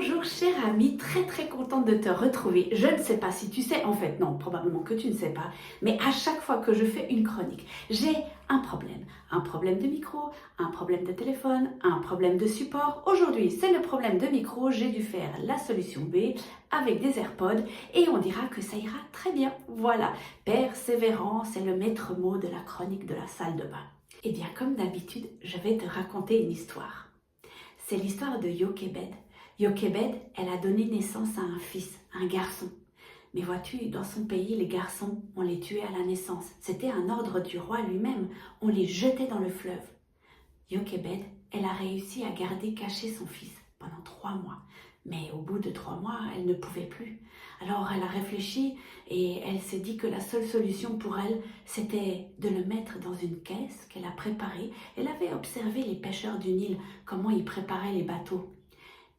Bonjour cher ami, très contente de te retrouver. Je ne sais pas si tu sais, en fait non, probablement que tu ne sais pas, mais à chaque fois que je fais une chronique, j'ai un problème. Un problème de micro, un problème de téléphone, un problème de support. Aujourd'hui, c'est le problème de micro, j'ai dû faire la solution B avec des AirPods et on dira que ça ira très bien. Voilà, persévérance est le maître mot de la chronique de la salle de bain. Et bien comme d'habitude, je vais te raconter une histoire. C'est l'histoire de Jochebed. Jochebed, elle a donné naissance à un fils, un garçon. Mais vois-tu, dans son pays, les garçons, on les tuait à la naissance. C'était un ordre du roi lui-même. On les jetait dans le fleuve. Jochebed, elle a réussi à garder caché son fils pendant 3 mois. Mais au bout de 3 mois, elle ne pouvait plus. Alors elle a réfléchi et elle s'est dit que la seule solution pour elle, c'était de le mettre dans une caisse qu'elle a préparée. Elle avait observé les pêcheurs du Nil, comment ils préparaient les bateaux.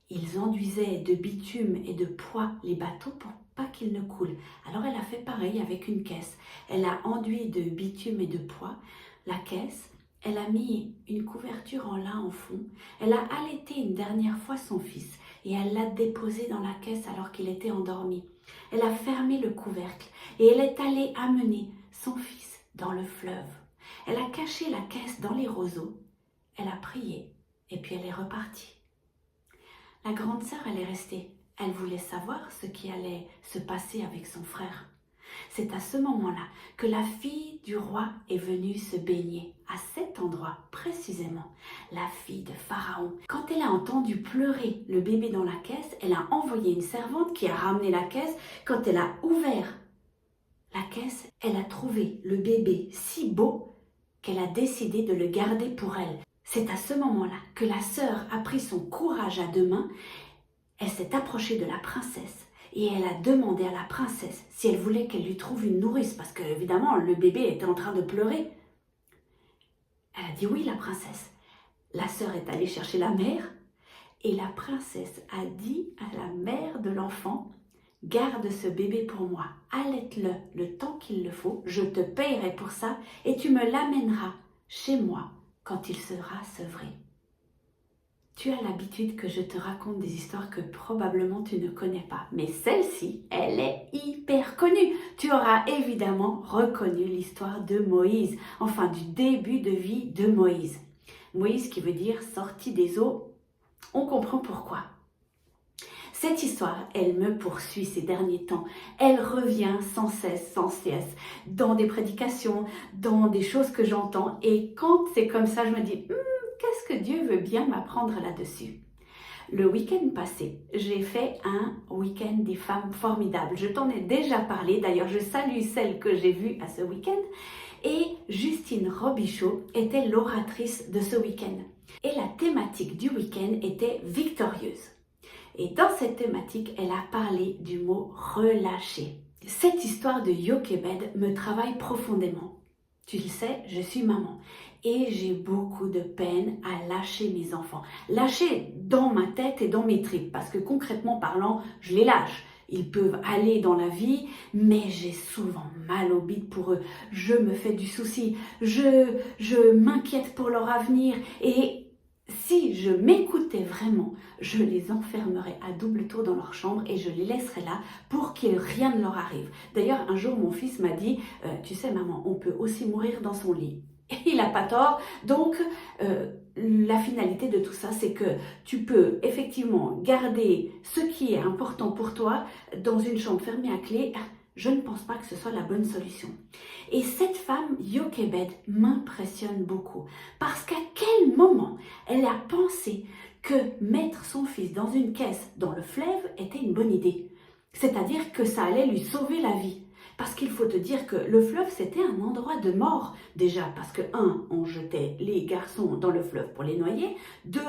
Ils enduisaient de bitume et de poids les bateaux pour pas qu'ils ne coulent. Alors elle a fait pareil avec une caisse. Elle a enduit de bitume et de poids la caisse. Elle a mis une couverture en lin au fond. Elle a allaité une dernière fois son fils et elle l'a déposé dans la caisse alors qu'il était endormi. Elle a fermé le couvercle et elle est allée amener son fils dans le fleuve. Elle a caché la caisse dans les roseaux. Elle a prié et puis elle est repartie. La grande sœur, elle est restée. Elle voulait savoir ce qui allait se passer avec son frère. C'est à ce moment-là que la fille du roi est venue se baigner, à cet endroit précisément, la fille de Pharaon. Quand elle a entendu pleurer le bébé dans la caisse, elle a envoyé une servante qui a ramené la caisse. Quand elle a ouvert la caisse, elle a trouvé le bébé si beau qu'elle a décidé de le garder pour elle. C'est à ce moment-là que la sœur a pris son courage à 2 mains. Elle s'est approchée de la princesse et elle a demandé à la princesse si elle voulait qu'elle lui trouve une nourrice parce que, évidemment, le bébé était en train de pleurer. Elle a dit oui, la princesse. La sœur est allée chercher la mère et la princesse a dit à la mère de l'enfant: garde ce bébé pour moi, allaite-le le temps qu'il le faut, je te payerai pour ça et tu me l'amèneras chez moi quand il sera sevré. Tu as l'habitude que je te raconte des histoires que probablement tu ne connais pas. Mais celle-ci, elle est hyper connue. Tu auras évidemment reconnu l'histoire de Moïse, enfin du début de vie de Moïse. Moïse qui veut dire sorti des eaux, on comprend pourquoi. Cette histoire, elle me poursuit ces derniers temps. Elle revient sans cesse, dans des prédications, dans des choses que j'entends. Et quand c'est comme ça, je me dis, qu'est-ce que Dieu veut bien m'apprendre là-dessus? Le week-end passé, j'ai fait un week-end des femmes formidables. Je t'en ai déjà parlé, d'ailleurs je salue celles que j'ai vues à ce week-end. Et Justine Robichaud était l'oratrice de ce week-end. Et la thématique du week-end était victorieuse. Et dans cette thématique, elle a parlé du mot relâcher. Cette histoire de Jochebed me travaille profondément. Tu le sais, je suis maman et j'ai beaucoup de peine à lâcher mes enfants. Lâcher dans ma tête et dans mes tripes parce que concrètement parlant, je les lâche. Ils peuvent aller dans la vie, mais j'ai souvent mal au bide pour eux. Je me fais du souci, je m'inquiète pour leur avenir et si je m'écoutais vraiment, je les enfermerais à double tour dans leur chambre et je les laisserais là pour qu'il rien ne leur arrive. D'ailleurs, un jour, mon fils m'a dit « Tu sais, maman, on peut aussi mourir dans son lit. » Et il n'a pas tort. Donc, la finalité de tout ça, c'est que tu peux effectivement garder ce qui est important pour toi dans une chambre fermée à clé. Je ne pense pas que ce soit la bonne solution. Et cette femme, Jochebed, m'impressionne beaucoup. Parce qu'à quel moment elle a pensé que mettre son fils dans une caisse dans le fleuve était une bonne idée? C'est-à-dire que ça allait lui sauver la vie. Parce qu'il faut te dire que le fleuve, c'était un endroit de mort. Déjà, parce que, 1, on jetait les garçons dans le fleuve pour les noyer. 2,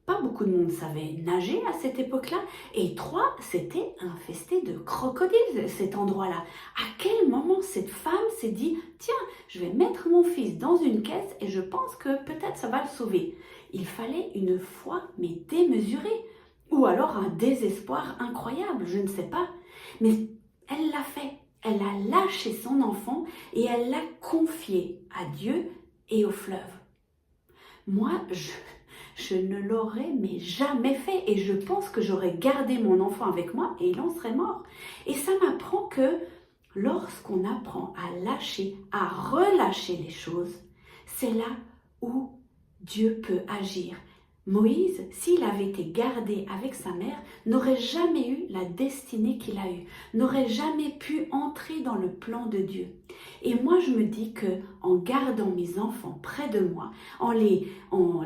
pas beaucoup de monde savait nager à cette époque-là. Et 3, c'était infesté de crocodiles, cet endroit-là. À quel moment cette femme s'est dit « Tiens, je vais mettre mon fils dans une caisse et je pense que peut-être ça va le sauver ». Il fallait une foi, mais démesurée. Ou alors un désespoir incroyable, je ne sais pas. Mais elle l'a fait. Elle a lâché son enfant et elle l'a confié à Dieu et au fleuve. Moi, je ne l'aurais mais jamais fait. Et je pense que j'aurais gardé mon enfant avec moi et il en serait mort. Et ça m'apprend que lorsqu'on apprend à lâcher, à relâcher les choses, c'est là où Dieu peut agir. Moïse, s'il avait été gardé avec sa mère, n'aurait jamais eu la destinée qu'il a eue, n'aurait jamais pu entrer dans le plan de Dieu. Et moi, je me dis que en gardant mes enfants près de moi, en les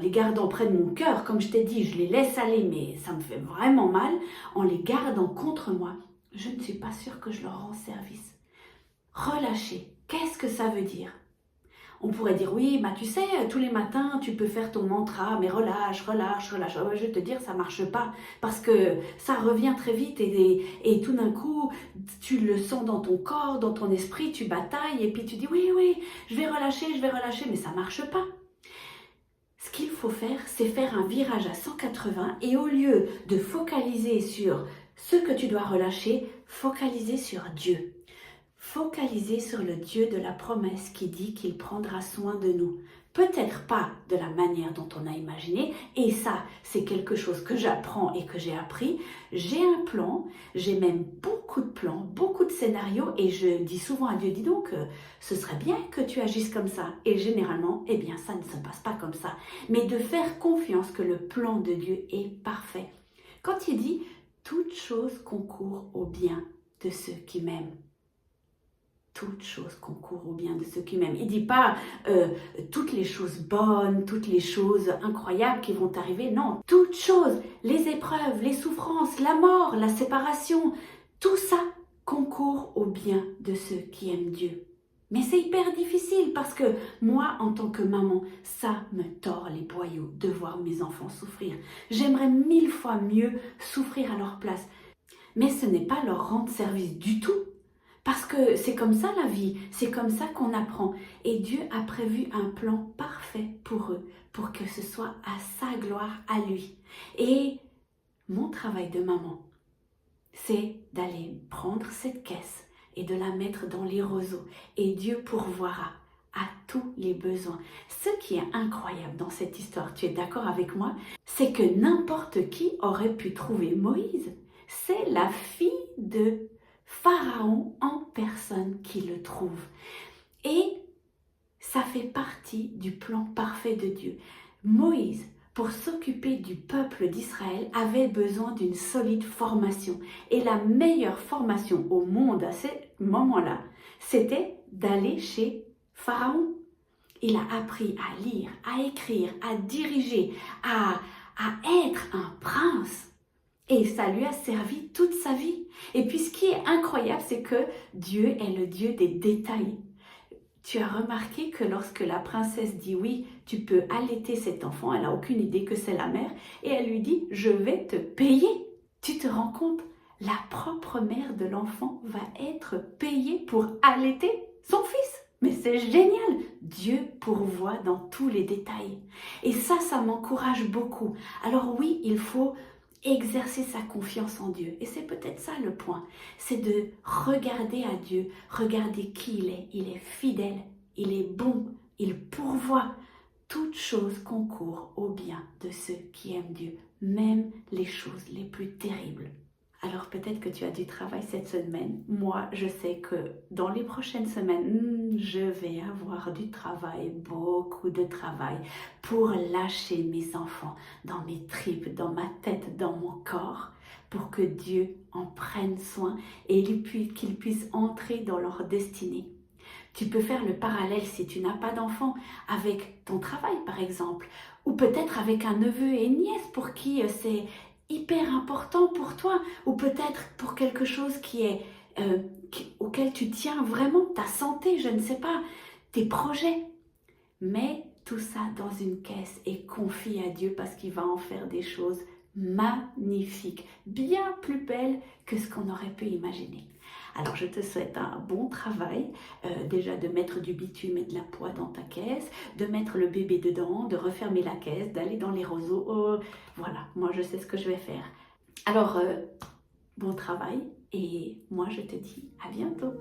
gardant près de mon cœur, comme je t'ai dit, je les laisse aller, mais ça me fait vraiment mal, en les gardant contre moi, je ne suis pas sûre que je leur rends service. Relâcher, qu'est-ce que ça veut dire ? On pourrait dire, oui, bah tu sais, tous les matins, tu peux faire ton mantra, mais relâche, relâche, relâche. Je vais te dire, ça marche pas, parce que ça revient très vite et tout d'un coup, tu le sens dans ton corps, dans ton esprit, tu batailles, et puis tu dis, oui, oui, je vais relâcher, mais ça marche pas. Ce qu'il faut faire, c'est faire un virage à 180, et au lieu de focaliser sur ce que tu dois relâcher, focaliser sur Dieu. Focaliser sur le Dieu de la promesse qui dit qu'il prendra soin de nous. Peut-être pas de la manière dont on a imaginé, et ça, c'est quelque chose que j'apprends et que j'ai appris. J'ai un plan, j'ai même beaucoup de plans, beaucoup de scénarios, et je dis souvent à Dieu, dis donc, ce serait bien que tu agisses comme ça. Et généralement, eh bien, ça ne se passe pas comme ça. Mais de faire confiance que le plan de Dieu est parfait. Quand il dit, toute chose concourt au bien de ceux qui m'aiment. Toutes choses concourent au bien de ceux qui m'aiment. Il ne dit pas toutes les choses bonnes, toutes les choses incroyables qui vont arriver. Non, toutes choses, les épreuves, les souffrances, la mort, la séparation, tout ça concourt au bien de ceux qui aiment Dieu. Mais c'est hyper difficile parce que moi, en tant que maman, ça me tord les boyaux de voir mes enfants souffrir. J'aimerais 1000 fois mieux souffrir à leur place. Mais ce n'est pas leur rendre service du tout. Parce que c'est comme ça la vie, c'est comme ça qu'on apprend. Et Dieu a prévu un plan parfait pour eux, pour que ce soit à sa gloire, à lui. Et mon travail de maman, c'est d'aller prendre cette caisse et de la mettre dans les roseaux. Et Dieu pourvoira à tous les besoins. Ce qui est incroyable dans cette histoire, tu es d'accord avec moi, c'est que n'importe qui aurait pu trouver Moïse. C'est la fille de Pharaon en personne qui le trouve. Et ça fait partie du plan parfait de Dieu. Moïse, pour s'occuper du peuple d'Israël, avait besoin d'une solide formation. Et la meilleure formation au monde à ce moment-là, c'était d'aller chez Pharaon. Il a appris à lire, à écrire, à diriger, à être un prince. Et ça lui a servi toute sa vie. Et puis ce qui est incroyable, c'est que Dieu est le Dieu des détails. Tu as remarqué que lorsque la princesse dit oui, tu peux allaiter cet enfant, elle n'a aucune idée que c'est la mère, et elle lui dit, je vais te payer. Tu te rends compte, la propre mère de l'enfant va être payée pour allaiter son fils. Mais c'est génial, Dieu pourvoit dans tous les détails. Et ça m'encourage beaucoup. Alors oui, il faut exercer sa confiance en Dieu. Et c'est peut-être ça le point, c'est de regarder à Dieu, regarder qui il est fidèle, il est bon, il pourvoit. Toutes choses concourent au bien de ceux qui aiment Dieu, même les choses les plus terribles. Alors peut-être que tu as du travail cette semaine. Moi, je sais que dans les prochaines semaines, je vais avoir du travail, beaucoup de travail pour lâcher mes enfants dans mes tripes, dans ma tête, dans mon corps, pour que Dieu en prenne soin et qu'ils puissent entrer dans leur destinée. Tu peux faire le parallèle si tu n'as pas d'enfant avec ton travail par exemple, ou peut-être avec un neveu et une nièce pour qui c'est hyper important pour toi, ou peut-être pour quelque chose auquel tu tiens vraiment, ta santé, je ne sais pas, tes projets. Mets tout ça dans une caisse et confie à Dieu parce qu'il va en faire des choses magnifiques, bien plus belles que ce qu'on aurait pu imaginer. Alors je te souhaite un bon travail, déjà de mettre du bitume et de la poix dans ta caisse, de mettre le bébé dedans, de refermer la caisse, d'aller dans les roseaux. Voilà, moi je sais ce que je vais faire. Alors, bon travail et moi je te dis à bientôt.